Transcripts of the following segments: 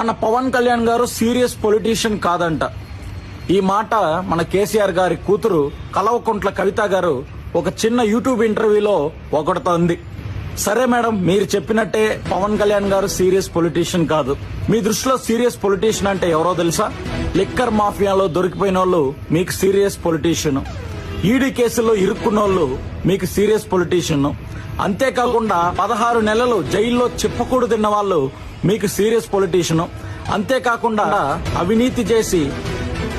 మన పవన్ కళ్యాణ్ గారు serious politician కాదంట. ఈ మాట మన కేసీఆర్ గారి కూతురు కల్వకుంట్ల కవిత గారు ఒక చిన్న యూట్యూబ్ ఇంటర్వ్యూలో ఒకడుతోంది. సరే మేడం, మీరు చెప్పినట్టే పవన్ కళ్యాణ్ గారు సీరియస్ పొలిటీషియన్ కాదు. మీ దృష్టిలో సీరియస్ పొలిటీషియన్ అంటే ఎవరో తెలుసా? లిక్కర్ మాఫియాలో దొరికిపోయిన వాళ్ళు మీకు సీరియస్ పొలిటీషియన్, ఈడీ కేసుల్లో ఇరుక్కున్నోళ్ళు మీకు సీరియస్ పొలిటీషియన్, అంతేకాకుండా 16 నెలలు జైల్లో చిప్పకూడు తిన్న వాళ్ళు మీకు సీరియస్ పొలిటీషియన్, అంతేకాకుండా అవినీతి చేసి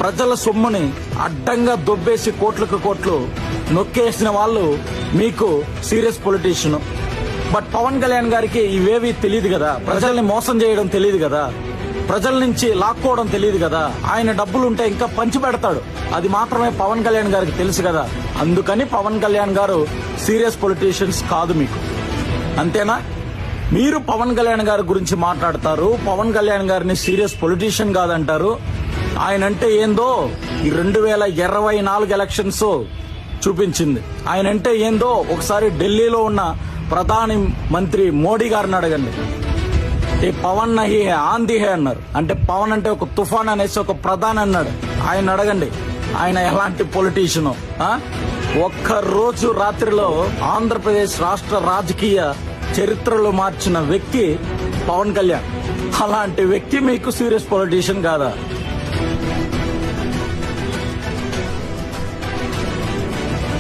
ప్రజల సొమ్ముని అడ్డంగా దొబ్బేసి కోట్లకు కోట్లు నొక్కేసిన వాళ్ళు మీకు serious politician. But Pawan Kalyan గారికి ఇవేవి తెలియదు కదా, ప్రజల్ని మోసం చేయడం తెలియదు కదా, ప్రజల నుంచి లాక్కోవడం తెలియదు కదా, ఆయన డబ్బులుంటే ఇంకా పంచి పెడతాడు, అది మాత్రమే పవన్ కళ్యాణ్ గారికి తెలుసు కదా. అందుకని పవన్ కళ్యాణ్ గారు సీరియస్ పొలిటీషియన్స్ కాదు మీకు, అంతేనా? మీరు పవన్ కళ్యాణ్ గారి గురించి మాట్లాడతారు, పవన్ కళ్యాణ్ గారిని సీరియస్ పొలిటీషియన్ కాదంటారు. ఆయన అంటే ఏందో ఈ 2024 ఎలక్షన్స్ చూపించింది. ఆయన అంటే ఏందో ఒకసారి ఢిల్లీలో ఉన్న ప్రధాని మంత్రి మోడీ గారిని అడగండి. ఏ పవన్ నహీ హే ఆంధీ హే అన్నారు, అంటే పవన్ అంటే ఒక తుఫాన్ అనేసి ఒక ప్రధాని అన్నాడు. ఆయన అడగండి ఆయన ఎలాంటి పొలిటీషియన్. ఒక్క రోజు రాత్రిలో ఆంధ్రప్రదేశ్ రాష్ట్ర రాజకీయ చరిత్రలో మార్చిన వ్యక్తి పవన్ కళ్యాణ్. అలాంటి వ్యక్తి మీకు సీరియస్ పొలిటీషియన్ కాదా?